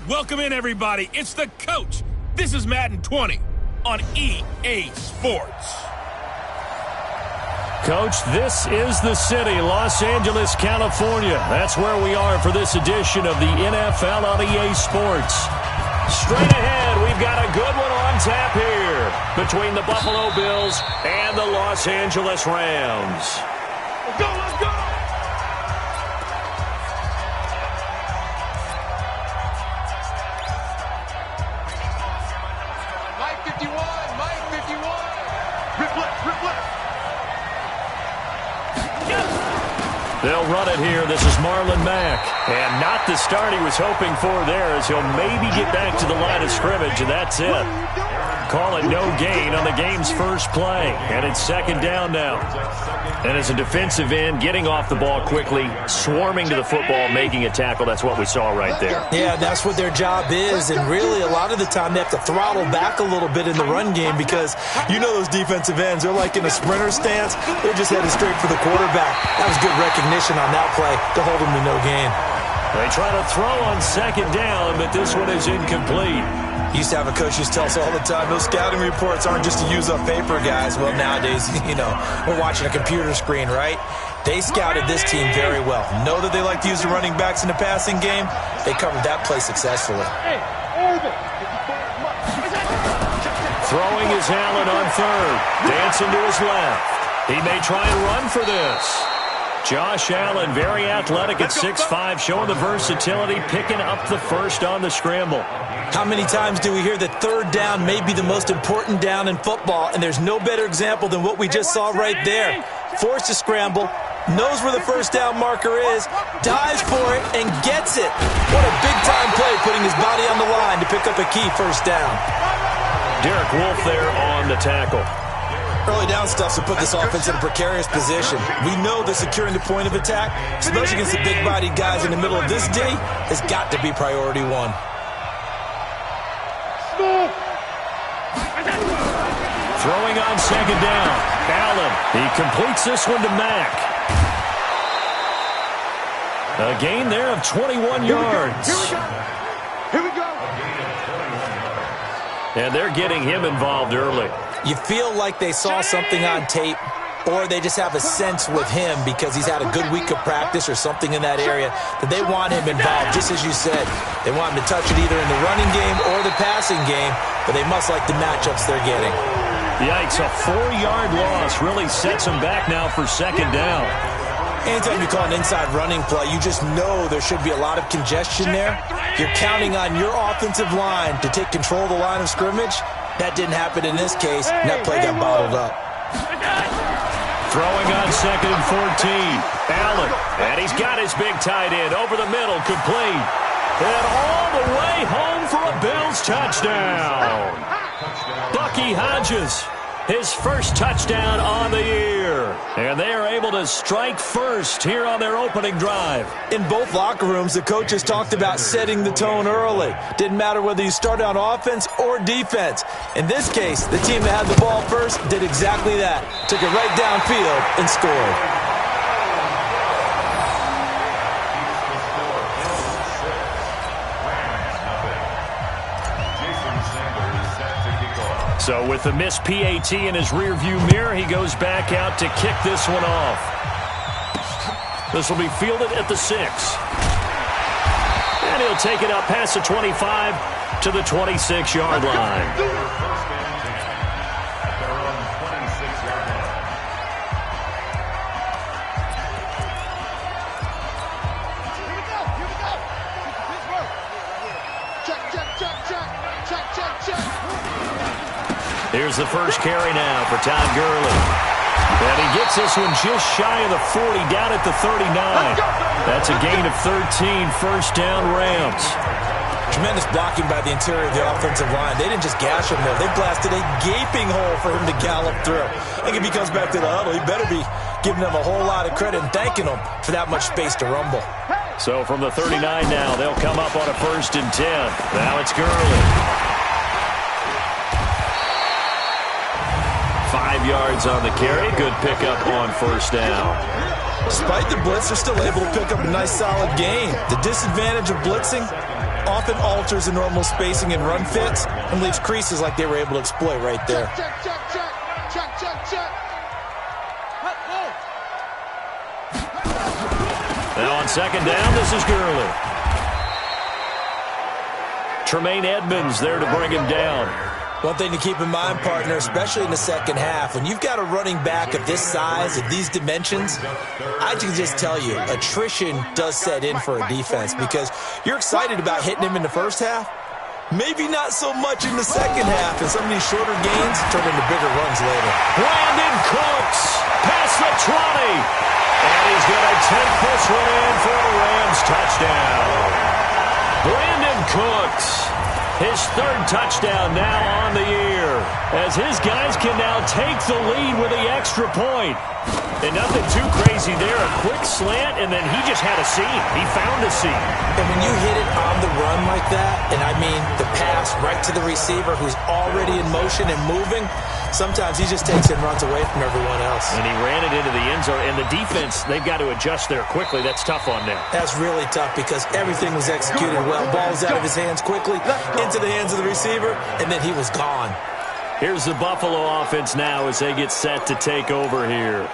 Welcome in, everybody. It's the coach. This is Madden 20 on EA Sports. Coach, this is the city, Los Angeles, California. That's where we are for this edition of the NFL on EA Sports. Straight ahead, we've got a good one on tap here between the Buffalo Bills and the Los Angeles Rams. Let's go, let's go! They'll run it here. This is Marlon Mack. And not the start he was hoping for there, as he'll maybe get back to the line of scrimmage, and that's it. Call it no gain on the game's first play. And it's second down now. And as a defensive end, getting off the ball quickly, swarming to the football, making a tackle, that's what we saw right there. Yeah, that's what their job is. And really, a lot of the time, they have to throttle back a little bit in the run game because you know those defensive ends, they're like in a sprinter stance. They're just headed straight for the quarterback. That was good recognition on that play to hold them to no gain. They try to throw on second down, but this one is incomplete. Used to have a coach used to tell us all the time, those scouting reports aren't just to use up paper, guys. Well, nowadays, we're watching a computer screen, right? They scouted this team very well. Know that they like to use the running backs in the passing game. They covered that play successfully. Throwing is Allen on third. Dancing to his left. He may try and run for this. Josh Allen, very athletic at 6'5", showing the versatility, picking up the first on the scramble. How many times do we hear that third down may be the most important down in football, and there's no better example than what we just saw right there. Forced to scramble, knows where the first down marker is, dives for it, and gets it. What a big-time play, putting his body on the line to pick up a key first down. Derek Wolfe there on the tackle. Early down stuff to put this offense in a precarious position. We know that securing the point of attack, especially against the big-bodied guys in the middle of this D, has got to be priority one. Throwing on second down. Allen, he completes this one to Mack. A gain there of 21 yards. Here we go. And they're getting him involved early. You feel like they saw something on tape, or they just have a sense with him because he's had a good week of practice or something in that area that they want him involved, just as you said. They want him to touch it either in the running game or the passing game, but they must like the matchups they're getting. Yikes, a 4-yard loss really sets him back now for second down. Anytime you call an inside running play, you just know there should be a lot of congestion there. You're counting on your offensive line to take control of the line of scrimmage. That didn't happen in this case, and that play got bottled up. Throwing on second and 14. Allen, and he's got his big tight end over the middle, complete. And all the way home for a Bills touchdown. Bucky Hodges, his first touchdown on the year. And they are able to strike first here on their opening drive. In both locker rooms, the coaches talked about setting the tone early. Didn't matter whether you started on offense or defense. In this case, the team that had the ball first did exactly that. Took it right downfield and scored. So with the missed PAT in his rearview mirror, he goes back out to kick this one off. This will be fielded at the 6. And he'll take it up past the 25 to the 26-yard line. Here's the first carry now for Todd Gurley. And he gets this one just shy of the 40, down at the 39. That's a gain of 13, first down Rams. Tremendous blocking by the interior of the offensive line. They didn't just gash him there. They blasted a gaping hole for him to gallop through. I think if he comes back to the huddle, he better be giving them a whole lot of credit and thanking them for that much space to rumble. So from the 39 now, they'll come up on a 1st and 10. Now it's Gurley. 5 yards on the carry. Good pickup on first down. Despite the blitz, they're still able to pick up a nice solid gain. The disadvantage of blitzing, often alters the normal spacing and run fits and leaves creases like they were able to exploit right there. Now on second down, this is Gurley. Tremaine Edmonds there to bring him down. One thing to keep in mind, partner, especially in the second half, when you've got a running back of this size, of these dimensions, I can just tell you, attrition does set in for a defense because you're excited about hitting him in the first half, maybe not so much in the second half, and some of these shorter gains turn into bigger runs later. Brandon Cooks past the 20, and he's going to take this one in for a Rams touchdown. Brandon Cooks, his third touchdown now on the year, as his guys can now take the lead with the extra point. And nothing too crazy there. A quick slant, and then he just had a seam. He found a seam. And when you hit it on the run like that, and I mean the pass right to the receiver who's already in motion and moving, sometimes he just takes it and runs away from everyone else. And he ran it into the end zone. And the defense, they've got to adjust there quickly. That's tough on them. That's really tough because everything was executed well. Ball was out of his hands quickly, into the hands of the receiver, and then he was gone. Here's the Buffalo offense now as they get set to take over here.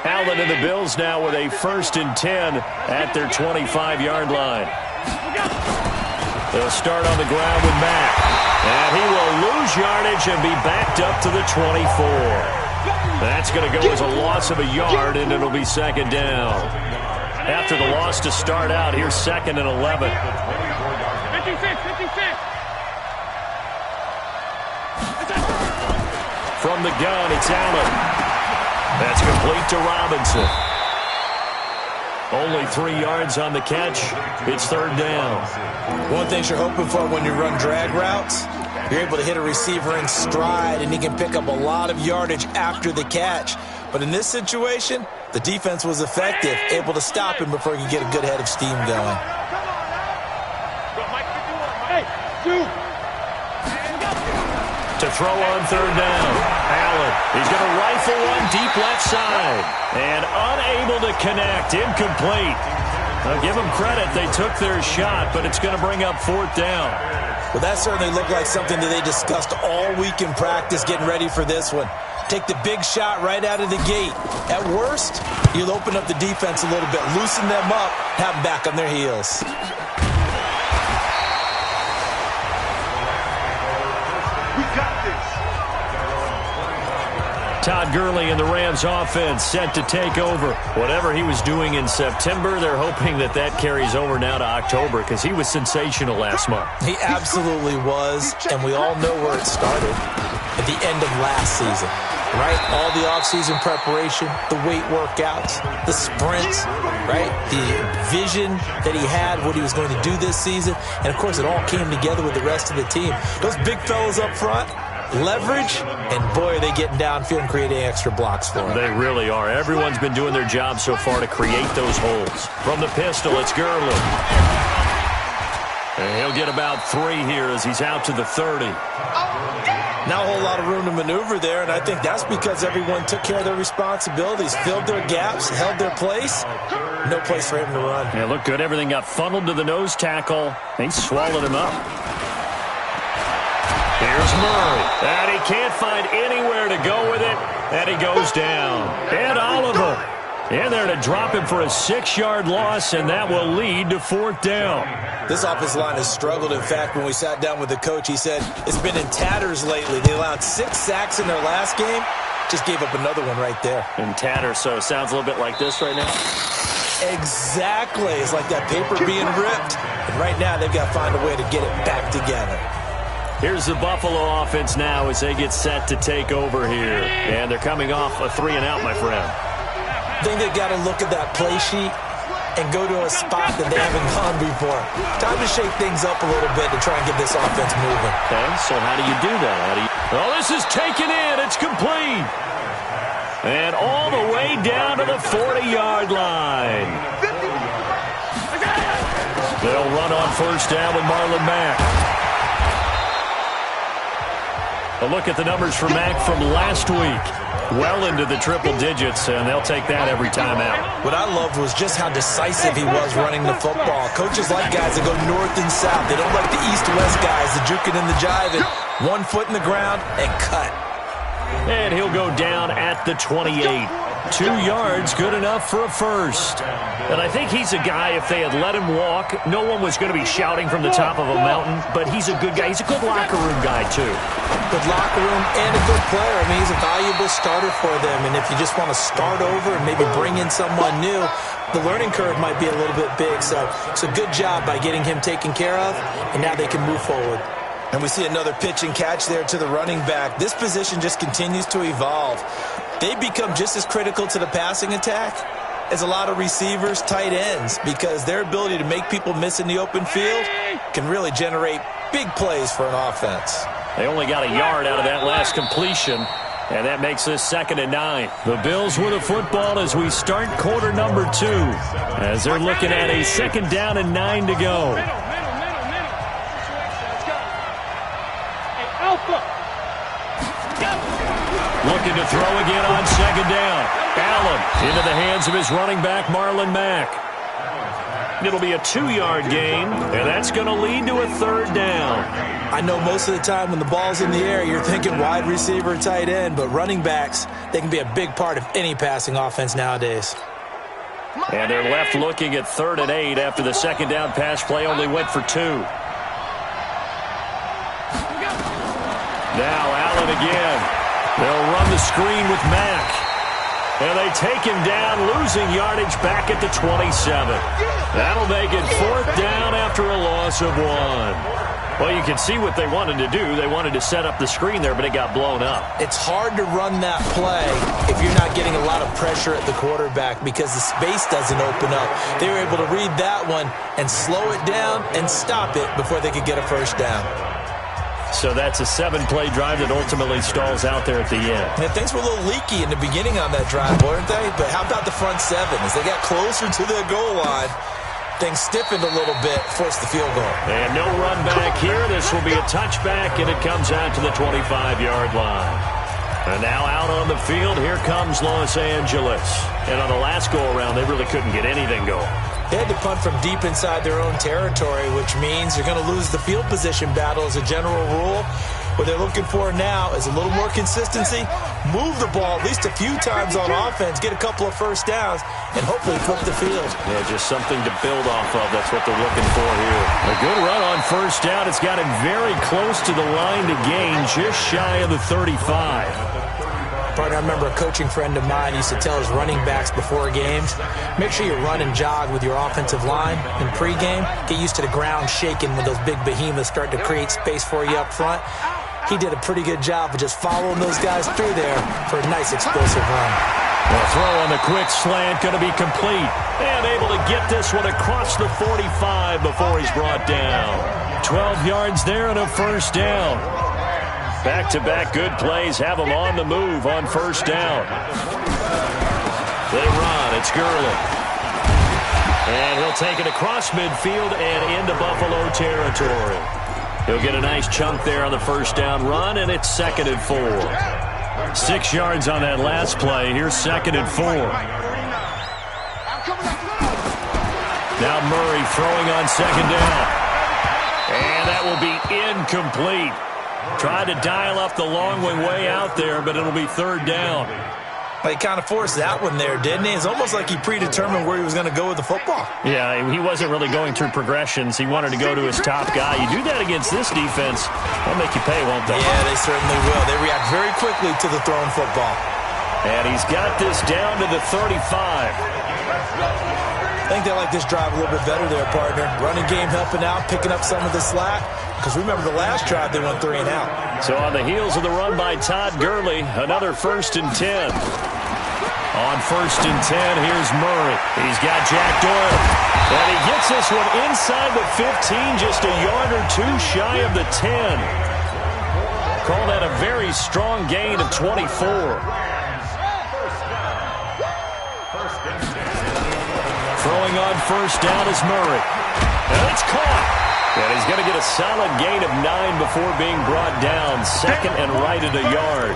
Allen and the Bills now with a 1st and 10 at their 25-yard line. They'll start on the ground with Mack. And he will lose yardage and be backed up to the 24. That's going to go as a loss of a yard, and it'll be second down. After the loss to start out, here's 2nd and 11. 56. From the gun, it's Allen. That's complete to Robinson. Only 3 yards on the catch. It's 3rd down. One thing you're hoping for when you run drag routes, you're able to hit a receiver in stride, and he can pick up a lot of yardage after the catch. But in this situation, the defense was effective, able to stop him before he could get a good head of steam going. To throw on 3rd down, Allen. He's going to rifle one deep left side. And unable to connect. Incomplete. I'll give them credit. They took their shot, but it's going to bring up 4th down. Well, that certainly looked like something that they discussed all week in practice, getting ready for this one. Take the big shot right out of the gate. At worst, you'll open up the defense a little bit, loosen them up, have them back on their heels. Todd Gurley and the Rams offense set to take over. Whatever he was doing in September, they're hoping that that carries over now to October because he was sensational last month. He absolutely was, and we all know where it started. At the end of last season, right? All the offseason preparation, the weight workouts, the sprints, right? The vision that he had, what he was going to do this season. And, of course, it all came together with the rest of the team. Those big fellas up front, leverage, and boy, are they getting downfield and creating extra blocks for him. They really are. Everyone's been doing their job so far to create those holes. From the pistol, it's Gurley. And he'll get about 3 here as he's out to the 30. Not a whole lot of room to maneuver there, and I think that's because everyone took care of their responsibilities, filled their gaps, held their place. No place for him to run. Yeah, looked good. Everything got funneled to the nose tackle. He swallowed him up. Here's Murray. And he can't find anywhere to go with it, and he goes down. And Oliver in there to drop him for a 6-yard loss, and that will lead to 4th down. This offensive line has struggled. In fact, when we sat down with the coach, he said it's been in tatters lately. They allowed 6 sacks in their last game. Just gave up another one right there. In tatters, so it sounds a little bit like this right now. Exactly. It's like that paper being ripped. And right now, they've got to find a way to get it back together. Here's the Buffalo offense now as they get set to take over here. And they're coming off a 3-and-out, my friend. I think they've got to look at that play sheet and go to a spot that they haven't gone before. Time to shake things up a little bit to try and get this offense moving. Okay, so how do you do that? Oh, this is taken in. It's complete. And all the way down to the 40-yard line. They'll run on 1st down with Marlon Mack. A look at the numbers for Mack from last week. Well into the triple digits, and they'll take that every time out. What I loved was just how decisive he was running the football. Coaches like guys that go north and south. They don't like the east-west guys, the juking and the jiving. 1 foot in the ground and cut. And he'll go down at the 28. 2 yards, good enough for a first. And I think he's a guy, if they had let him walk, no one was going to be shouting from the top of a mountain, but he's a good guy. He's a good locker room guy, too. Good locker room and a good player. I mean, he's a valuable starter for them, and if you just want to start over and maybe bring in someone new, the learning curve might be a little bit big. So it's a good job by getting him taken care of, and now they can move forward. And we see another pitch and catch there to the running back. This position just continues to evolve. They become just as critical to the passing attack as a lot of receivers, tight ends, because their ability to make people miss in the open field can really generate big plays for an offense. They only got a yard out of that last completion, and that makes this 2nd and 9. The Bills with the football as we start quarter number 2, as they're looking at a 2nd down and 9 to go. Looking to throw again on 2nd down. Allen into the hands of his running back, Marlon Mack. It'll be a 2-yard gain, and that's going to lead to a 3rd down. I know most of the time when the ball's in the air, you're thinking wide receiver, tight end, but running backs, they can be a big part of any passing offense nowadays. And they're left looking at 3rd and 8 after the 2nd down pass play only went for 2. Now Allen again. They'll run the screen with Mack. And they take him down, losing yardage back at the 27. That'll make it 4th down after a loss of 1. Well, you can see what they wanted to do. They wanted to set up the screen there, but it got blown up. It's hard to run that play if you're not getting a lot of pressure at the quarterback because the space doesn't open up. They were able to read that one and slow it down and stop it before they could get a 1st down. So that's a 7-play drive that ultimately stalls out there at the end. And things were a little leaky in the beginning on that drive, weren't they? But how about the front 7? As they got closer to their goal line, things stiffened a little bit, forced the field goal. And no run back here. This will be a touchback, and it comes out to the 25-yard line. And now out on the field, here comes Los Angeles. And on the last go-around, they really couldn't get anything going. They had to punt from deep inside their own territory, which means they're going to lose the field position battle as a general rule. What they're looking for now is a little more consistency, move the ball at least a few times on offense, get a couple of 1st downs, and hopefully flip the field. Yeah, just something to build off of. That's what they're looking for here. A good run on 1st down. It's got him very close to the line to gain, just shy of the 35. Partner, I remember a coaching friend of mine used to tell his running backs before games, make sure you run and jog with your offensive line in pregame. Get used to the ground shaking when those big behemoths start to create space for you up front. He did a pretty good job of just following those guys through there for a nice explosive run. The throw on the quick slant going to be complete. And able to get this one across the 45 before he's brought down. 12 yards there and a 1st down. Back-to-back good plays have them on the move on 1st down. They run. It's Gurley. And he'll take it across midfield and into Buffalo territory. He'll get a nice chunk there on the 1st down run, and it's 2nd and 4. 6 yards on that last play. Here's 2nd and 4. Now Murray throwing on 2nd down. And that will be incomplete. Tried to dial up the long way out there, but it'll be 3rd down. He kind of forced that one there, didn't he? It's almost like he predetermined where he was going to go with the football. Yeah, he wasn't really going through progressions. He wanted to go to his top guy. You do that against this defense, they'll make you pay, won't they? Yeah, they certainly will. They react very quickly to the thrown football. And he's got this down to the 35. I think they like this drive a little bit better there, partner. Running game helping out, picking up some of the slack. Because remember the last drive, they went 3 and out. So on the heels of the run by Todd Gurley, another 1st and 10. On 1st and 10, here's Murray. He's got Jack Doyle. And he gets this one inside the 15, just a yard or 2 shy of the 10. Call that a very strong gain of 24. Throwing on 1st down is Murray. And it's caught. And he's going to get a solid gain of 9 before being brought down. Second and right at a yard.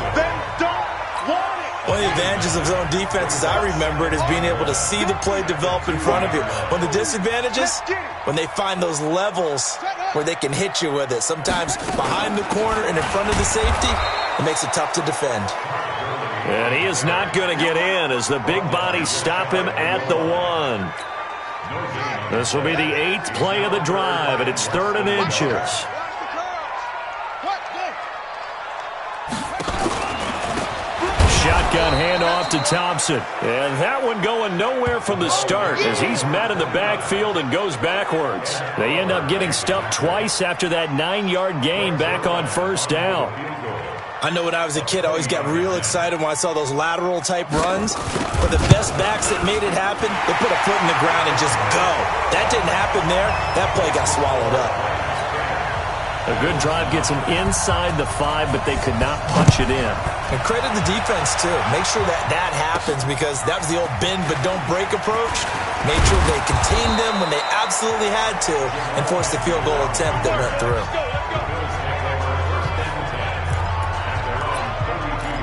One of the advantages of zone defense, as I remember it, is being able to see the play develop in front of you. One of the disadvantages, when they find those levels where they can hit you with it. Sometimes behind the corner and in front of the safety, it makes it tough to defend. And he is not going to get in as the big bodies stop him at the 1. This will be the 8th play of the drive, and it's 3rd and inches. Shotgun handoff to Thompson. And that one going nowhere from the start as he's met in the backfield and goes backwards. They end up getting stuffed twice after that 9-yard gain back on 1st down. I know when I was a kid, I always got real excited when I saw those lateral-type runs. But the best backs that made it happen, they put a foot in the ground and just go. That didn't happen there. That play got swallowed up. A good drive gets them inside the 5, but they could not punch it in. And credit the defense, too. Make sure that happens because that was the old bend but don't break approach. Made sure they contained them when they absolutely had to and forced the field goal attempt that went through.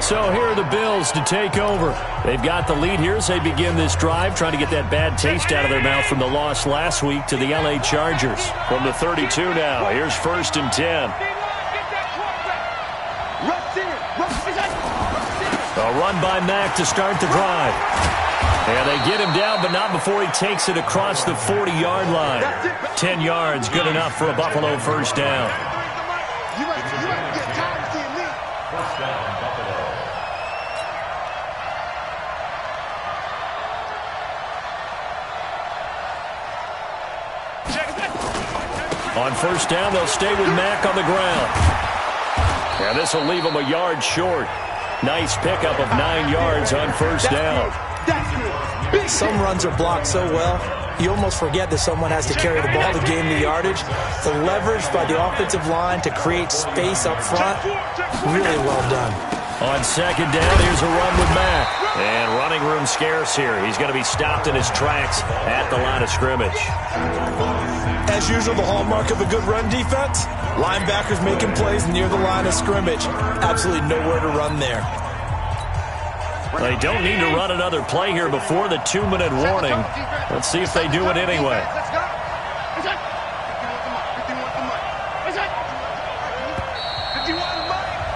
So here are the Bills to take over. They've got the lead here as they begin this drive, trying to get that bad taste out of their mouth from the loss last week to the LA Chargers. From the 32 now, here's 1st and 10. A run by Mack to start the drive. And they get him down, but not before he takes it across the 40-yard line. 10 yards, good enough for a Buffalo 1st down. On 1st down, they'll stay with Mack on the ground. And this will leave him a yard short. Nice pickup of 9 yards on 1st down. Some runs are blocked so well, you almost forget that someone has to carry the ball to gain the yardage. The leverage by the offensive line to create space up front, really well done. On 2nd down, here's a run with Mack. And running room scarce here. He's going to be stopped in his tracks at the line of scrimmage. As usual, the hallmark of a good run defense, linebackers making plays near the line of scrimmage. Absolutely nowhere to run there. They don't need to run another play here before the 2-minute warning. Let's see if they do it anyway.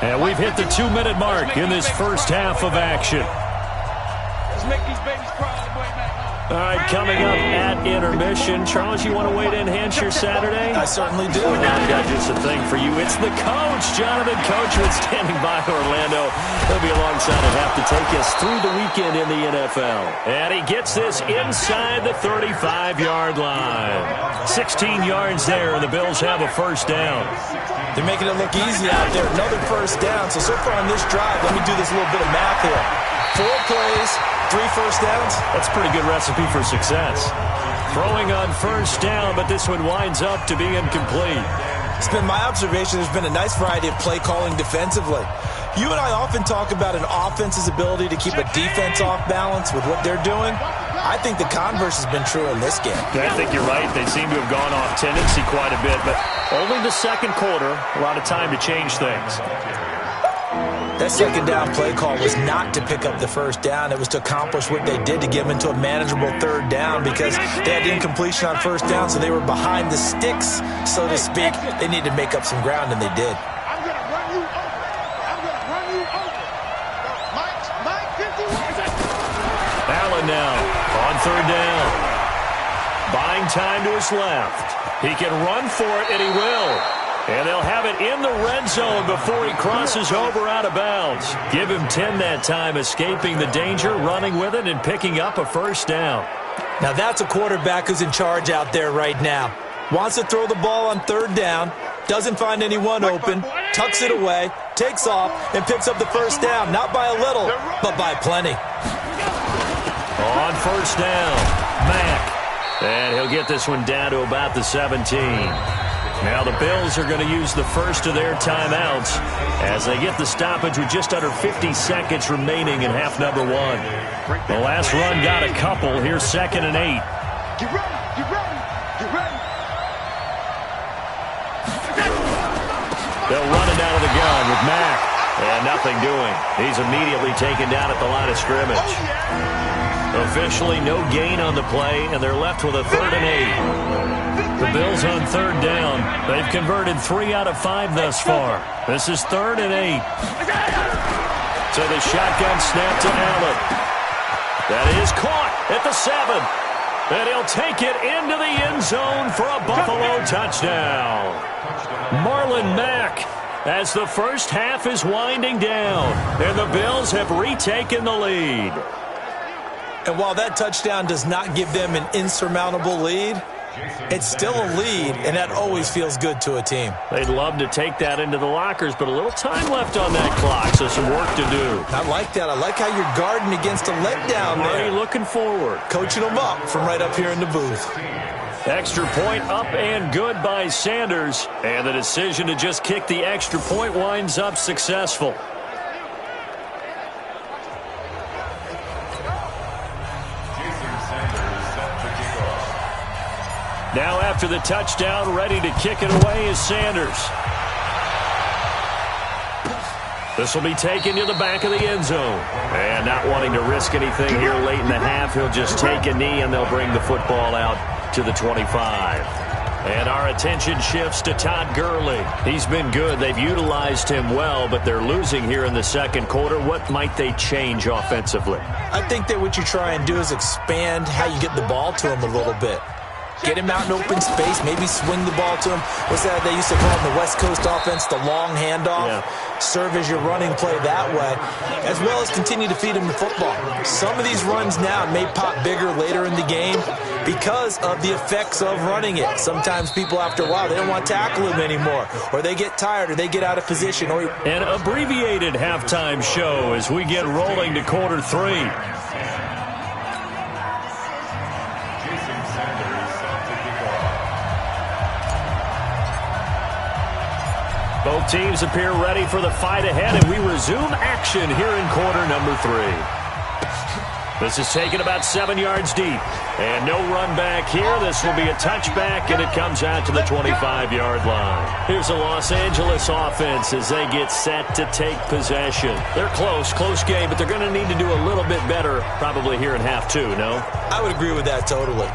And we've hit the 2-minute mark in this first half of action. All right, coming up at intermission. Charles, you want to wait to enhance your Saturday? I certainly do. I've got just a thing for you. It's the coach, Jonathan Coachman, standing by Orlando. He'll be alongside and have to take us through the weekend in the NFL. And he gets this inside the 35-yard line. 16 yards there, and the Bills have a 1st down. They're making it look easy out there. Another 1st down. So far on this drive, let me do this little bit of math here. 4 plays, 3 1st downs. That's a pretty good recipe for success. Throwing on 1st down, but this one winds up to be incomplete. It's been my observation there's been a nice variety of play calling defensively. You and I often talk about an offense's ability to keep a defense off balance with what they're doing. I think the converse has been true in this game. I think you're right. They seem to have gone off tendency quite a bit, but only the 2nd quarter, a lot of time to change things. That 2nd down play call was not to pick up the 1st down. It was to accomplish what they did to get them into a manageable 3rd down because they had incompletion on 1st down, so they were behind the sticks, so to speak. They needed to make up some ground, and they did. I'm going to run you over. I'm going to run you over. Mike 51. Allen now on 3rd down. Buying time to his left. He can run for it, and he will. And they'll have it in the red zone before he crosses over out of bounds. Give him 10 that time, escaping the danger, running with it, and picking up a 1st down. Now that's a quarterback who's in charge out there right now. Wants to throw the ball on 3rd down, doesn't find anyone open, tucks it away, takes off, and picks up the 1st down. Not by a little, but by plenty. On 1st down, Mack. And he'll get this one down to about the 17. Now the Bills are going to use the first of their timeouts as they get the stoppage with just under 50 seconds remaining in half number 1. The last run got a couple. Here's 2nd and 8. Get ready, get ready, get ready. They'll run it out of the gun with Mack. And nothing doing. He's immediately taken down at the line of scrimmage. Officially no gain on the play, and they're left with a 3rd and 8. The Bills on 3rd down. They've converted 3 out of 5 thus far. This is 3rd and 8. So the shotgun snap to Allen. That is caught at the 7. And he'll take it into the end zone for a Buffalo touchdown. Marlon Mack, as the first half is winding down, and the Bills have retaken the lead. And while that touchdown does not give them an insurmountable lead, it's still a lead, and that always feels good to a team. They'd love to take that into the lockers, but a little time left on that clock, so some work to do. I like that. I like how you're guarding against a letdown there. Already looking forward. Coaching them up from right up here in the booth. Extra point up and good by Sanders. And the decision to just kick the extra point winds up successful. Now after the touchdown, ready to kick it away is Sanders. This will be taken to the back of the end zone. And not wanting to risk anything here late in the half, he'll just take a knee and they'll bring the football out to the 25. And our attention shifts to Todd Gurley. He's been good. They've utilized him well, but they're losing here in the second quarter. What might they change offensively? I think that what you try and do is expand how you get the ball to him a little bit. Get him out in open space, maybe swing the ball to him. What's that they used to call in the West Coast offense, the long handoff? Yeah. Serve as your running play that way, as well as continue to feed him the football. Some of these runs now may pop bigger later in the game because of the effects of running it. Sometimes people, after a while, they don't want to tackle him anymore, or they get tired, or they get out of position. An abbreviated halftime show as we get rolling to quarter 3. Both teams appear ready for the fight ahead, and we resume action here in quarter number 3. This is taken about 7 yards deep, and no run back here. This will be a touchback, and it comes out to the 25-yard line. Here's the Los Angeles offense as they get set to take possession. They're close game, but they're going to need to do a little bit better probably here in half 2, no? I would agree with that totally.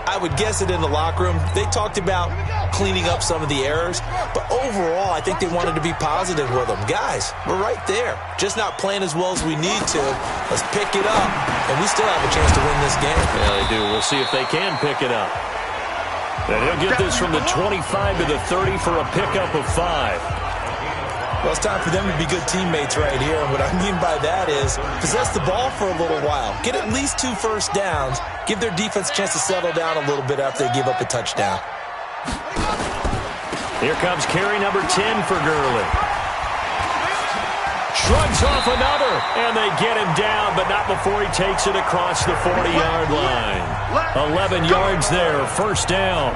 I would guess it in the locker room. They talked about cleaning up some of the errors, but overall, I think they wanted to be positive with them. Guys, we're right there. Just not playing as well as we need to. Let's pick it up, and we still have a chance to win this game. Yeah, they do. We'll see if they can pick it up. And he'll get this from the 25 to the 30 for a pickup of 5. Well, it's time for them to be good teammates right here. And what I mean by that is possess the ball for a little while. Get at least 2 first downs. Give their defense a chance to settle down a little bit after they give up a touchdown. Here comes carry number 10 for Gurley. Shrugs off another, and they get him down, but not before he takes it across the 40-yard line. 11 yards there, first down.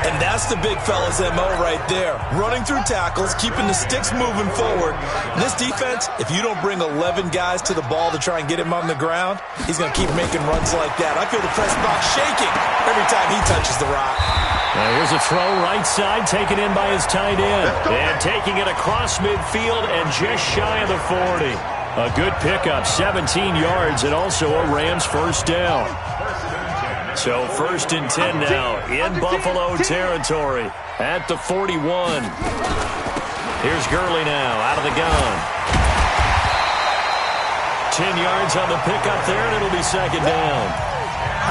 And that's the big fella's MO right there. Running through tackles, keeping the sticks moving forward. This defense, if you don't bring 11 guys to the ball to try and get him on the ground, he's going to keep making runs like that. I feel the press box shaking every time he touches the rock. Now here's a throw right side, taken in by his tight end. And taking it across midfield and just shy of the 40. A good pickup, 17 yards, and also a Rams first down. So first and 10 now in Buffalo territory at the 41. Here's Gurley now out of the gun. 10 yards on the pickup there, and it'll be second down.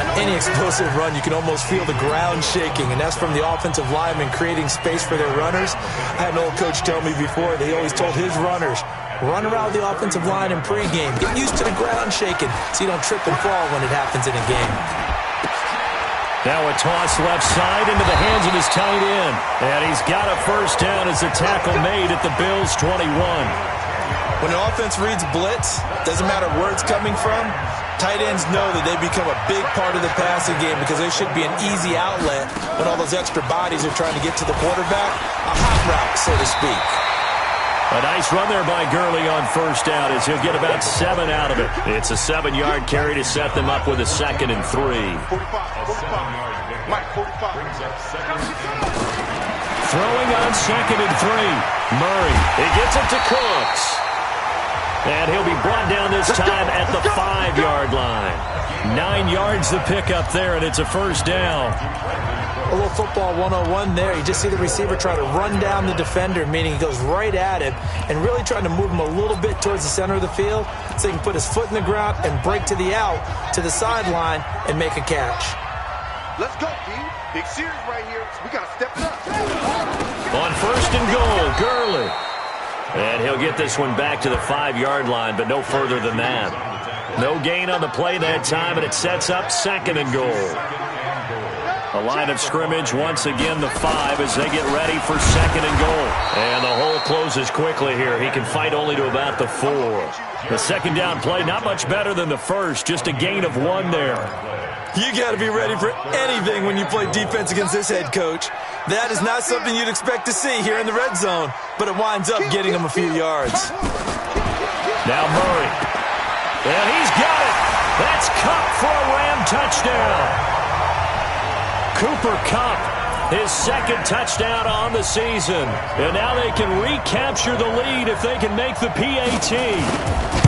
On any explosive run, you can almost feel the ground shaking, and that's from the offensive linemen creating space for their runners. I had an old coach tell me before, they always told his runners, run around the offensive line in pregame. Get used to the ground shaking so you don't trip and fall when it happens in a game. Now a toss left side into the hands of his tight end. And he's got a first down as the tackle made at the Bills' 21. When an offense reads blitz, doesn't matter where it's coming from, tight ends know that they become a big part of the passing game because there should be an easy outlet when all those extra bodies are trying to get to the quarterback. A hot route, so to speak. A nice run there by Gurley on first down as he'll get about 7 out of it. It's a 7-yard carry to set them up with a 2nd and 3. Throwing on 2nd and 3. Murray, he gets it to Cooks. And he'll be brought down this time at the 5-yard line. 9 yards to pick up there, and it's a first down. A little football 101 there. You just see the receiver try to run down the defender, meaning he goes right at him and really trying to move him a little bit towards the center of the field so he can put his foot in the ground and break to the out, to the sideline, and make a catch. Let's go, D. Big series right here. We got to step it up. On 1st and goal, Gurley. And he'll get this one back to the 5-yard line, but no further than that. No gain on the play that time, and it sets up 2nd and goal. The line of scrimmage, once again, the 5 as they get ready for 2nd and goal. And the hole closes quickly here. He can fight only to about the 4. The 2nd down play, not much better than the first, just a gain of 1 there. You got to be ready for anything when you play defense against this head coach. That is not something you'd expect to see here in the red zone, but it winds up getting him a few yards. Now Murray. And he's got it. That's Kupp for a Ram touchdown. Cooper Kupp, his 2nd touchdown on the season. And now they can recapture the lead if they can make the PAT.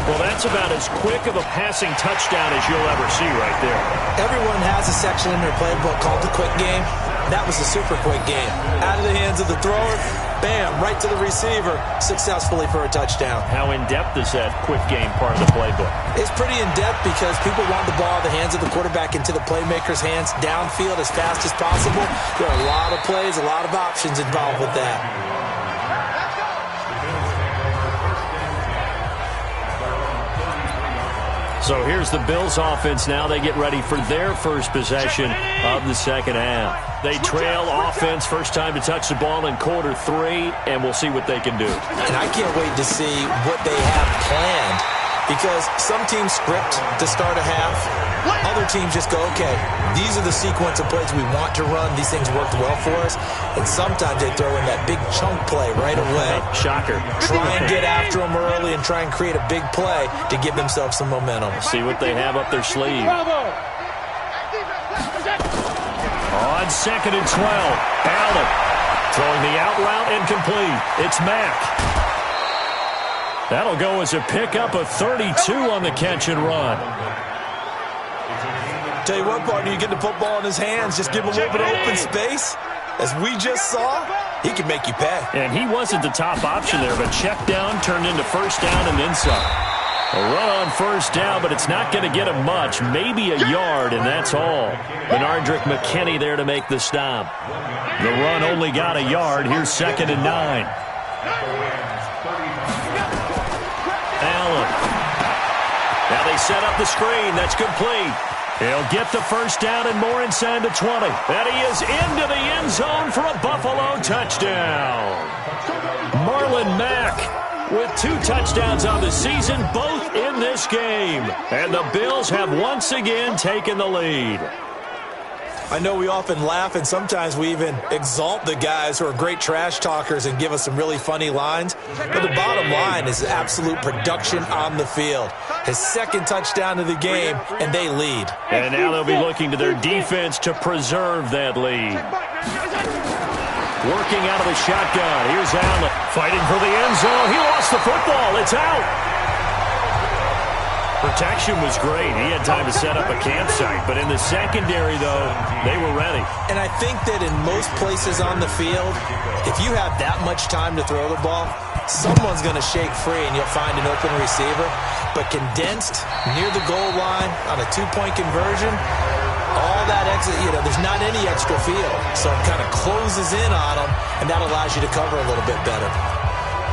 Well, that's about as quick of a passing touchdown as you'll ever see right there. Everyone has a section in their playbook called the quick game. That was a super quick game. Out of the hands of the thrower, bam, right to the receiver, successfully for a touchdown. How in-depth is that quick game part of the playbook? It's pretty in-depth because people want the ball in the hands of the quarterback into the playmaker's hands downfield as fast as possible. There are a lot of plays, a lot of options involved with that. So here's the Bills offense now. They get ready for their first possession of the 2nd half. They trail offense, first time to touch the ball in quarter 3, and we'll see what they can do. And I can't wait to see what they have planned because some teams script to start a half. Other teams just go, okay, these are the sequence of plays we want to run. These things worked well for us. And sometimes they throw in that big chunk play right away. Shocker. Try and get after them early and try and create a big play to give themselves some momentum. See what they have up their sleeve. On 2nd and 12, Allen throwing the out route incomplete. It's Mack. That'll go as a pickup of 32 on the catch and run. Tell you what, partner, you get the football in his hands, just give him a little bit of open space. As we just saw, he can make you pay. And he wasn't the top option there, but check down turned into first down and then some. A run on first down, but it's not going to get him much. Maybe a yard, and that's all. Benardrick McKinney there to make the stop. The run only got a yard. Here's 2nd and 9. Allen. Now they set up the screen. That's complete. He'll get the first down and more inside the 20. And he is into the end zone for a Buffalo touchdown. Marlon Mack with 2 touchdowns on the season, both in this game. And the Bills have once again taken the lead. I know we often laugh and sometimes we even exalt the guys who are great trash talkers and give us some really funny lines. But the bottom line is absolute production on the field. His 2nd touchdown of the game, and they lead. And now they'll be looking to their defense to preserve that lead. Working out of the shotgun. Here's Allen fighting for the end zone. He lost the football. It's out. Protection was great. He had time to set up a campsite. But in the secondary, though, they were ready. And I think that in most places on the field, if you have that much time to throw the ball, someone's going to shake free and you'll find an open receiver. But condensed near the goal line on a 2-point conversion, all that extra, there's not any extra field. So it kind of closes in on them, and that allows you to cover a little bit better.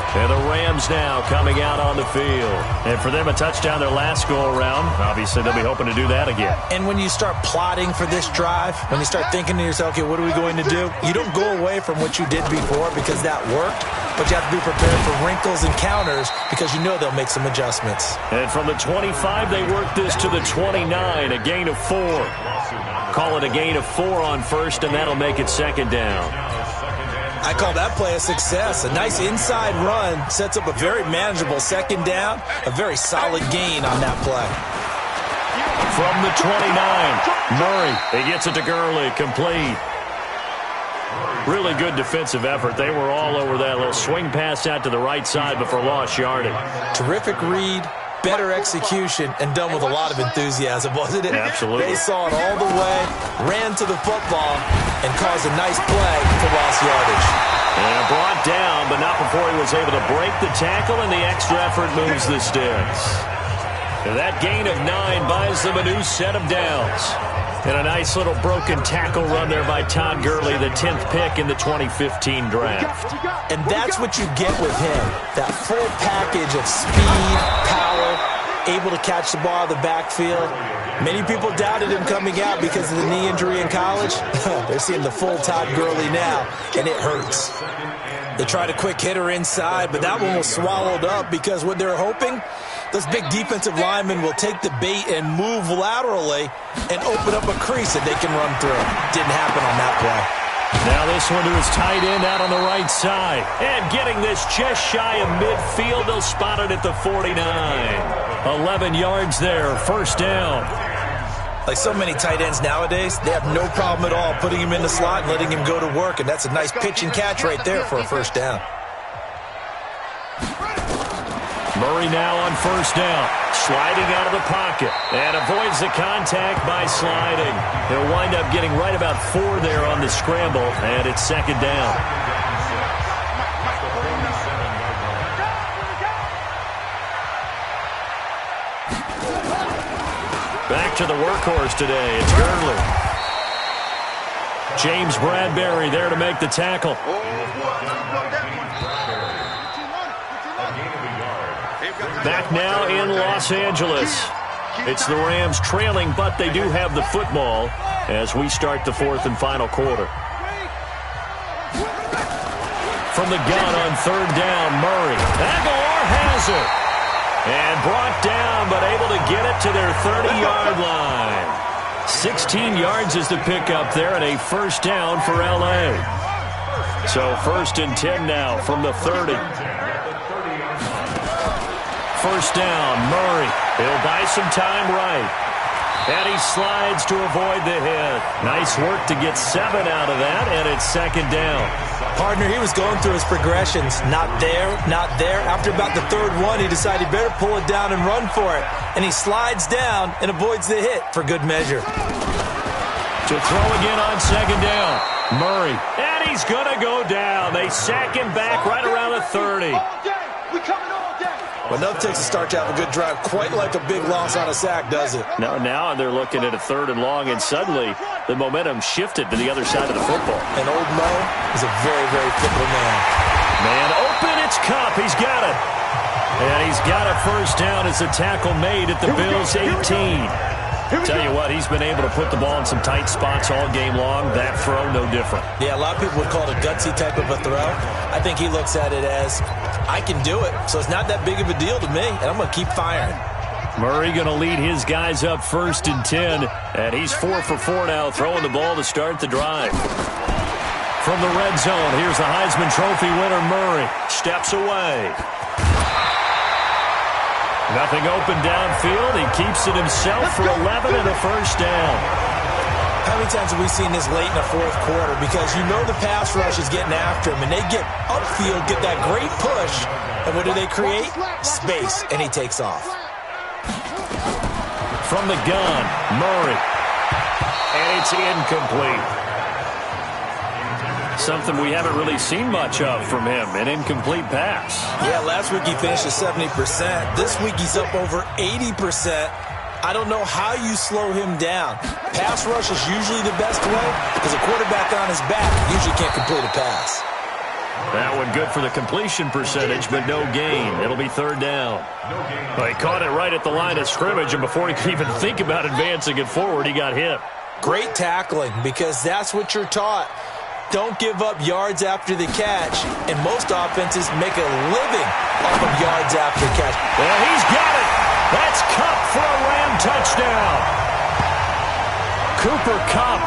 And the Rams now coming out on the field. And for them, a touchdown their last go-around. Obviously, they'll be hoping to do that again. And when you start plotting for this drive, when you start thinking to yourself, okay, what are we going to do? You don't go away from what you did before because that worked, but you have to be prepared for wrinkles and counters because you know they'll make some adjustments. And from the 25, they work this to the 29, a gain of 4. Call it a gain of 4 on first, and that'll make it 2nd down. I call that play a success. A nice inside run sets up a very manageable 2nd down, a very solid gain on that play. From the 29, Murray, he gets it to Gurley, complete. Really good defensive effort. They were all over that little swing pass out to the right side before lost yardage. Terrific read, better execution, and done with a lot of enthusiasm, wasn't it? Absolutely. They saw it all the way, ran to the football, and caused a nice play for lost yardage. And brought down, but not before he was able to break the tackle, and the extra effort moves the sticks. And that gain of 9 buys them a new set of downs. And a nice little broken tackle run there by Todd Gurley, the 10th pick in the 2015 draft. And that's what you get with him, that full package of speed, power, able to catch the ball out of the backfield. Many people doubted him coming out because of the knee injury in college. They're seeing the full Todd Gurley now, and it hurts. They tried a quick hitter inside, but that one was swallowed up because what they're hoping, those big defensive linemen will take the bait and move laterally and open up a crease that they can run through. Didn't happen on that play. Now this one to his tight end out on the right side. And getting this just shy of midfield. They'll spot it at the 49. 11 yards there, first down. Like so many tight ends nowadays, they have no problem at all putting him in the slot and letting him go to work, and that's a nice pitch and catch right there for a first down. Murray now on first down, sliding out of the pocket, and avoids the contact by sliding. He'll wind up getting right about 4 there on the scramble, and it's second down. Back to the workhorse today, it's Gurley. James Bradbury there to make the tackle. Back now in Los Angeles. It's the Rams trailing, but they do have the football as we start the 4th and final quarter. From the gun on third down, Murray. Aguilar has it. And brought down, but able to get it to their 30-yard line. 16 yards is the pickup there, and a first down for L.A. So 1st and 10 now from the 30. First down, Murray. He'll buy some time right. And he slides to avoid the hit. Nice work to get 7 out of that, and it's second down. Partner, he was going through his progressions. Not there, not there. After about the 3rd one, he decided he better pull it down and run for it. And he slides down and avoids the hit for good measure. To throw again on second down. Murray. And he's going to go down. They sack him back right around the 30. Well, enough takes to start to have a good drive. Quite like a big loss on a sack, does it? Now they're looking at a 3rd and long, and suddenly the momentum shifted to the other side of the football. And old Mo is a very, very fickle man. Man open, it's Kupp. He's got it. And he's got a first down as the tackle made at the Bills' 18. Tell you what, he's been able to put the ball in some tight spots all game long. That throw, no different. Yeah, a lot of people would call it a gutsy type of a throw. I think he looks at it as, I can do it, so it's not that big of a deal to me, and I'm going to keep firing. Murray going to lead his guys up 1st and 10, and he's 4 for 4 now, throwing the ball to start the drive. From the red zone, here's the Heisman Trophy winner, Murray. Steps away. Nothing open downfield. He keeps it himself for 11 and a first down. How many times have we seen this late in the 4th quarter? Because you know the pass rush is getting after him, and they get upfield, get that great push, and what do they create? Space, and he takes off. From the gun, Murray. And it's incomplete. Something we haven't really seen much of from him, an incomplete pass. Yeah, last week he finished at 70%. This week he's up over 80%. I don't know how you slow him down. Pass rush is usually the best way because a quarterback on his back usually can't complete a pass. That one good for the completion percentage, but no gain. It'll be 3rd down. Well, he caught it right at the line of scrimmage, and before he could even think about advancing it forward, he got hit. Great tackling because that's what you're taught. Don't give up yards after the catch, and most offenses make a living off of yards after catch. Well, he's got it. That's Kupp for a Ram touchdown. Cooper Kupp,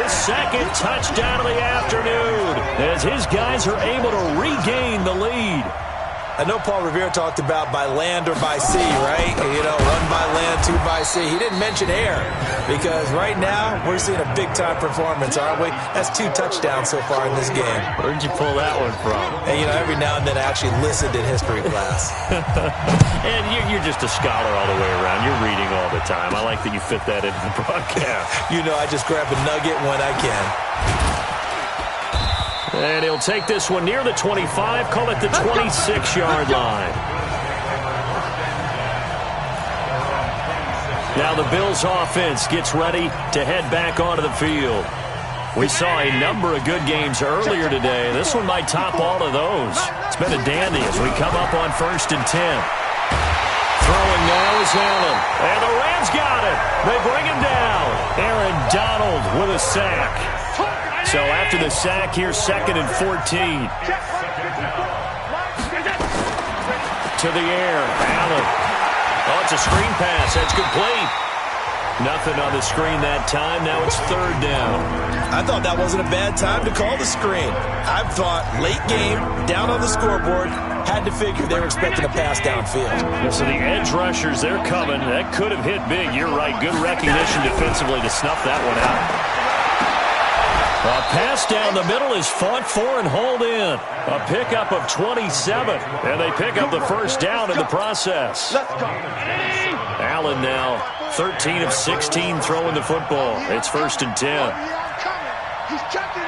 his 2nd touchdown of the afternoon, as his guys are able to regain the lead. I know Paul Revere talked about by land or by sea, right? You know, 1 by land, 2 by sea. He didn't mention air because right now we're seeing a big-time performance, aren't we? That's 2 touchdowns so far in this game. Where'd you pull that one from? And, you know, every now and then I actually listened in history class. And you're just a scholar all the way around. You're reading all the time. I like that you fit that into the broadcast. You know, I just grab a nugget when I can. And he'll take this one near the 25, call it the 26-yard line. Now the Bills offense gets ready to head back onto the field. We saw a number of good games earlier today. This one might top all of those. It's been a dandy as we come up on 1st and 10. Throwing now is Allen. And the Rams got it. They bring him down. Aaron Donald with a sack. So after the sack here, 2nd and 14. To the air, Allen. Oh, it's a screen pass. That's complete. Nothing on the screen that time. Now it's 3rd down. I thought that wasn't a bad time to call the screen. I thought late game, down on the scoreboard, had to figure they were expecting a pass downfield. Yeah, so the edge rushers, they're coming. That could have hit big. You're right. Good recognition defensively to snuff that one out. A pass down the middle is fought for and hauled in. A pickup of 27, and they pick up the 1st down in the process. Allen now 13 of 16 throwing the football. It's 1st and 10. He's checking.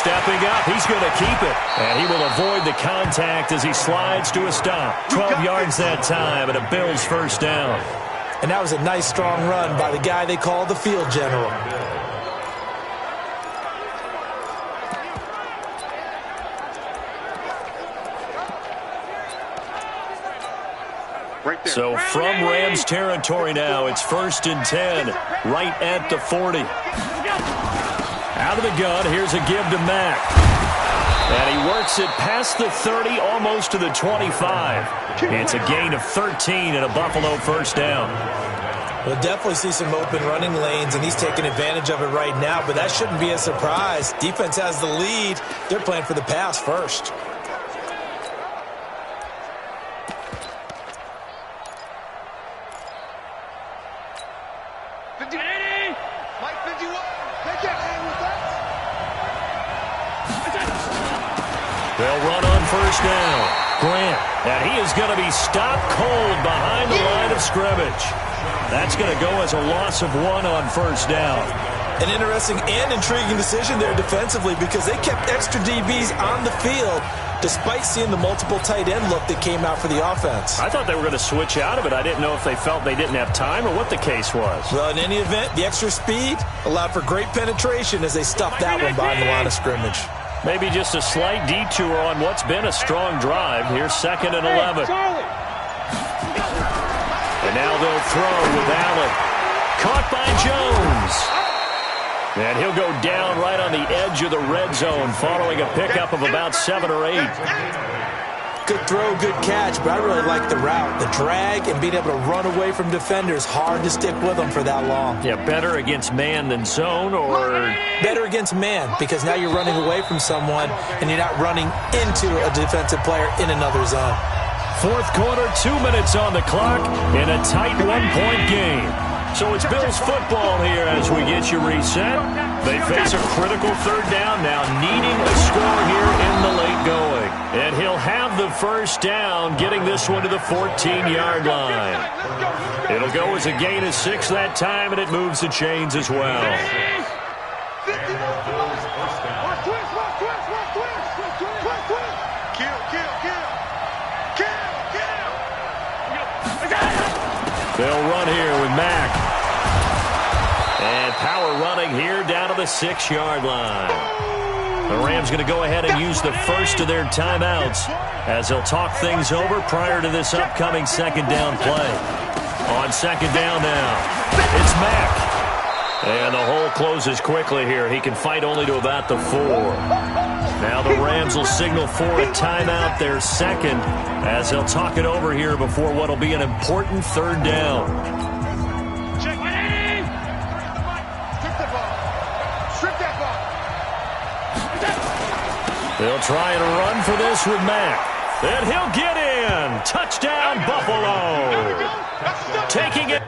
Stepping up, he's going to keep it. And he will avoid the contact as he slides to a stop. 12 yards that time, and a Bills 1st down. And that was a nice, strong run by the guy they call the field general. So from Rams territory now, it's 1st and 10, right at the 40. Out of the gun, here's a give to Mack. And he works it past the 30, almost to the 25. It's a gain of 13 and a Buffalo 1st down. We'll definitely see some open running lanes, and he's taking advantage of it right now, but that shouldn't be a surprise. Defense has the lead. They're playing for the pass first. They'll run on 1st down. Grant, and he is going to be stopped cold behind the line of scrimmage. That's going to go as a loss of 1 on 1st down. An interesting and intriguing decision there defensively because they kept extra DBs on the field despite seeing the multiple tight end look that came out for the offense. I thought they were going to switch out of it. I didn't know if they felt they didn't have time or what the case was. Well, in any event, the extra speed allowed for great penetration as they stuffed that one behind the line of scrimmage. Maybe just a slight detour on what's been a strong drive. Here's 2nd and 11. And now they'll throw with Allen. Caught by Jones. And he'll go down right on the edge of the red zone following a pickup of about 7 or 8. Good throw, good catch, but I really like the route. The drag and being able to run away from defenders, hard to stick with them for that long. Yeah, better against man than zone, or better against man because now you're running away from someone and you're not running into a defensive player in another zone. 4th quarter, 2 minutes on the clock in a tight 1-point game. So it's Bills football here as we get you reset. They face a critical 3rd down now, needing a score here in the late going. And he'll have the 1st down, getting this one to the 14-yard line. It'll go as a gain of 6 that time, and it moves the chains as well. They'll run here with Mack. And power running here down to the 6-yard line. The Rams going to go ahead and use the first of their timeouts as they'll talk things over prior to this upcoming 2nd down play. On 2nd down now, it's Mack. And the hole closes quickly here. He can fight only to about the 4. Now the Rams will signal for a timeout, their 2nd, as they'll talk it over here before what will be an important 3rd down. Strip the ball. Strip that ball. They'll try and run for this with Mack. And he'll get in. Touchdown, Buffalo. Taking it.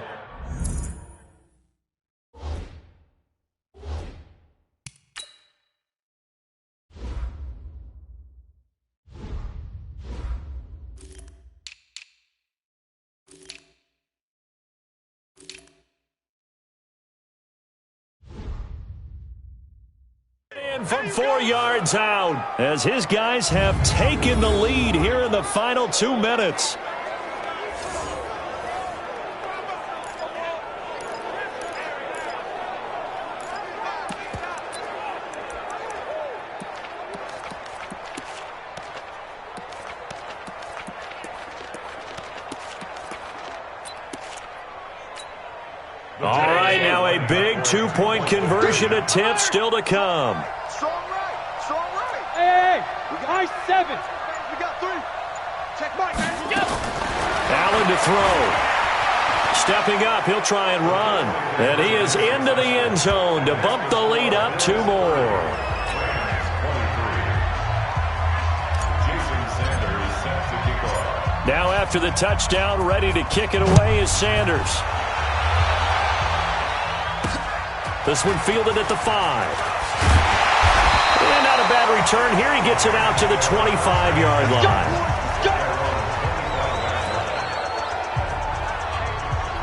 From 4 yards out as his guys have taken the lead here in the final 2 minutes. All right, now a big 2-point conversion attempt still to come. Nice 7. We got 3. Check Mike, man. Allen to throw. Stepping up, he'll try and run. And he is into the end zone to bump the lead up 2 more. Now after the touchdown, ready to kick it away is Sanders. This one fielded at the 5. And not a bad return here. He gets it out to the 25-yard line.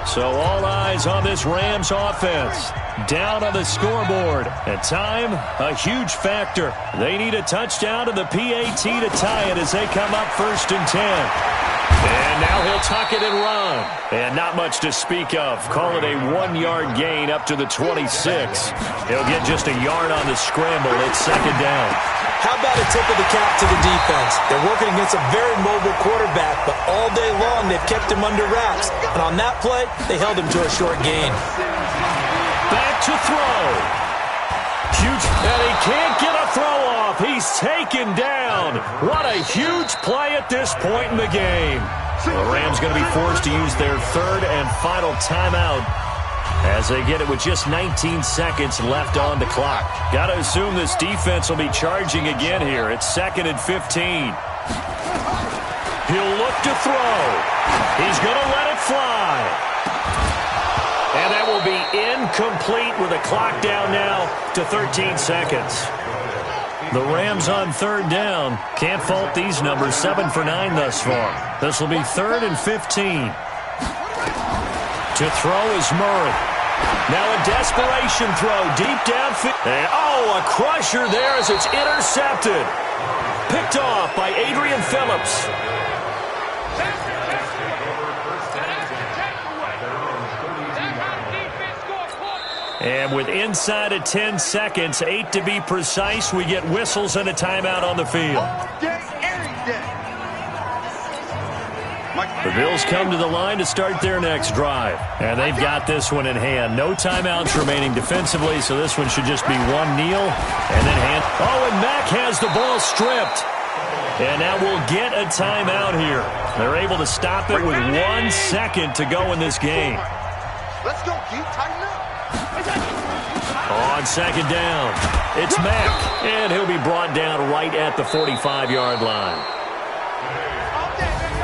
So all eyes on this Rams offense. Down on the scoreboard. At time, a huge factor. They need a touchdown to the PAT to tie it as they come up 1st and 10. And now he'll tuck it and run. And not much to speak of. Call it a 1-yard gain up to the 26. He'll get just a yard on the scramble. It's 2nd down. How about a tip of the cap to the defense? They're working against a very mobile quarterback, but all day long they've kept him under wraps. And on that play, they held him to a short gain. Back to throw. Huge, and he can't get a throw off. He's taken down. What a huge play at this point in the game. The Rams going to be forced to use their 3rd and final timeout as they get it with just 19 seconds left on the clock. Got to assume this defense will be charging again here. It's 2nd and 15. He'll look to throw. He's going to let it fly. And that will be incomplete with the clock down now to 13 seconds. The Rams on 3rd down. Can't fault these numbers. 7 for 9 thus far. This will be 3rd and 15. To throw is Murray. Now a desperation throw deep downfield. And a crusher there as it's intercepted. Picked off by Adrian Phillips. And with inside of 10 seconds, 8 to be precise, we get whistles and a timeout on the field. The Bills come to the line to start their next drive. And they've got this one in hand. No timeouts remaining defensively, so this one should just be one kneel and then hand. And Mack has the ball stripped. And now we'll get a timeout here. They're able to stop it with 1 second to go in this game. Let's go, Keith. Tighten up. On 2nd down, it's Mack, and he'll be brought down right at the 45-yard line.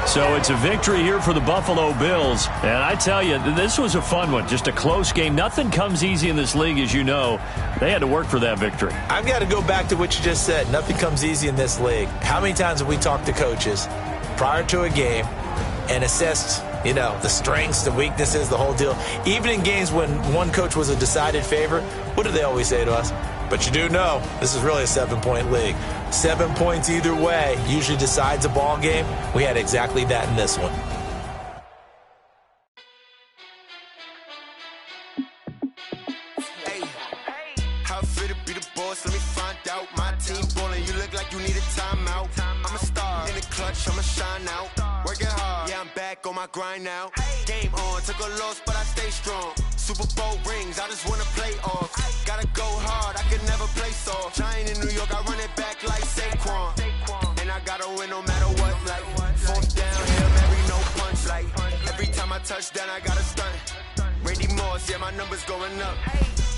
So it's a victory here for the Buffalo Bills. And I tell you, this was a fun one, just a close game. Nothing comes easy in this league, as you know. They had to work for that victory. I've got to go back to what you just said. Nothing comes easy in this league. How many times have we talked to coaches prior to a game and assessed, the strengths, the weaknesses, the whole deal? Even in games when one coach was a decided favorite, what do they always say to us? But you do know this is really a 7-point league. 7 points either way usually decides a ball game. We had exactly that in this one. Hey, how fit to be the boss? Let me find out. My team ballin', you look like you need a timeout. I'm a star in the clutch, I'ma shine out. Working hard, yeah, I'm back on my grind now. Game on, took a loss, but I stay strong. Super Bowl rings, I just wanna play off. Gotta go hard, I can never play soft. Giant in New York, I run it back like Saquon. And I gotta win no matter what. Like 4th down, Hail Mary, no punch. Like every time I touch down, I gotta stunt. Brady Moss, yeah, my numbers going up.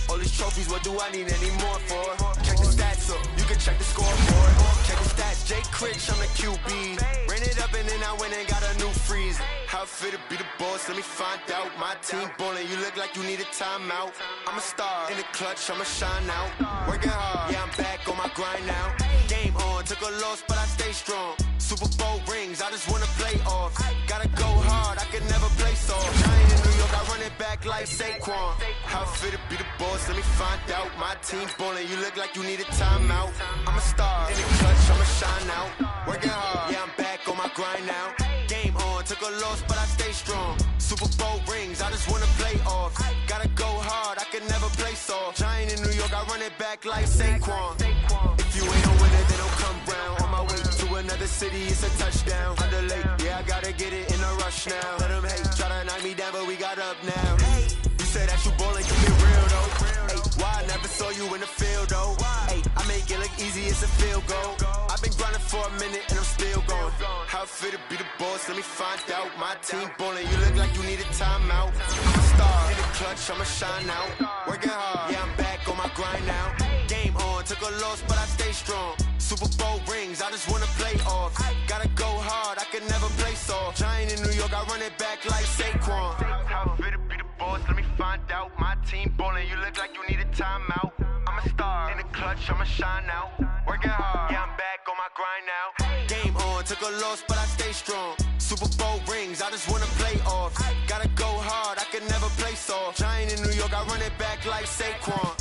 All these trophies, what do I need any more for? Check the stats up, you can check the scoreboard. Check the stats, Jay Critch, I'm the QB. Ran it up and then I went and got a new freeze. How fit to be the boss, let me find out. My team ballin', you look like you need a timeout. I'm a star, in the clutch, I'ma shine out. Working hard, yeah, I'm back on my grind now. Game on, took a loss, but I stay strong. Super Bowl rings, I just wanna play off. Gotta go hard, I can never play soft. Giant in New York, I run it back like Saquon. How fit to be the boss, let me find out. My team ballin', you look like you need a timeout. I'm a star, in the clutch, I'ma shine out. Working hard, yeah, I'm back on my grind now. Game on, took a loss, but I stay strong. Super Bowl rings, I just wanna play off. Gotta go hard, I can never play soft. Giant in New York, I run it back like Saquon. If you ain't a winner, then don't come round. On my way to another city, it's a touchdown. Underlay, yeah, I gotta get it in a rush now. Let them hate, try to knock me down, but we got up now. You say that you ballin', keep it real though. Hey, why I never saw you in the field though? Hey, I make it look easy, it's a field goal. I've been grinding for a minute and I'm still going. How fit to be the boss, let me find out. My team ballin', you look like you need a timeout. I'm a star, in the clutch, I'ma shine out. Working hard, yeah, I'm back on my grind now. Game on, took a loss, but I stay strong. Super Bowl rings, I just wanna play off. Gotta go hard, I can never play soft. Giant in New York, I run it back like Saquon. How fit to be the boss, let me find out. My team ballin', you look like you need a timeout. I'm a star, in the clutch, I'ma shine out. Working hard, yeah, I'm back on my grind now. Game on, took a loss, but I stay strong. Super Bowl rings, I just wanna play off. Gotta go hard, I can never play soft. Giant in New York, I run it back like Saquon.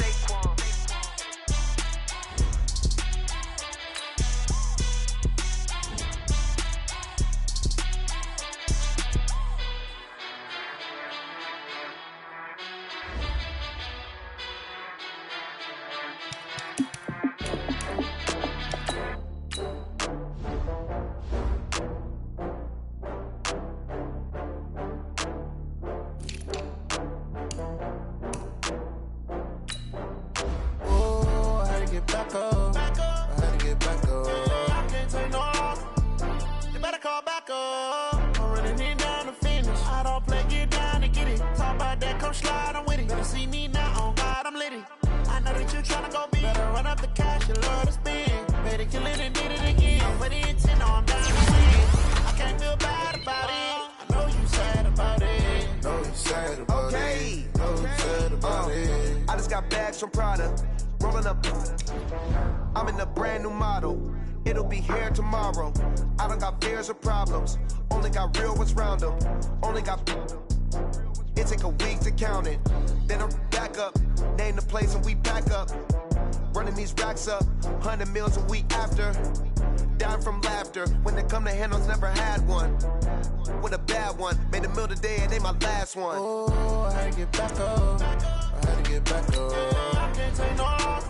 From Prada, rolling up. I'm in a brand new model. It'll be here tomorrow. I don't got fears or problems. Only got real ones round them. Only got. It take a week to count it. Then I'm back up. Name the place and we back up. Running these racks up. 100 meals a week after. Dying from laughter. When it come to handles, never had one. With a bad one. Made a meal today and they my last one. Oh, I had to get back up. I had to get back up. I can't take no loss.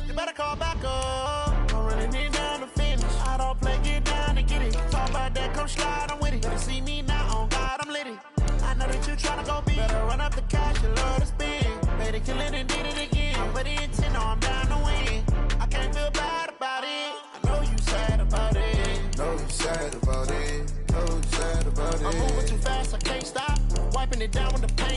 You better call back up. I'm running it down to finish. I don't play, get down to get it. Talk about that, come slide, I'm with it. Better see me now, on God, I'm litty. I know that you tryna go big. Better run up the cash, you love to spend. Better kill it and did it again. I'm ready and 10, I'm down to win. I can't feel bad about it. I know you sad about it. Know you sad about it. Know you sad about it. I'm moving too fast, I can't stop. Wiping it down with the paint.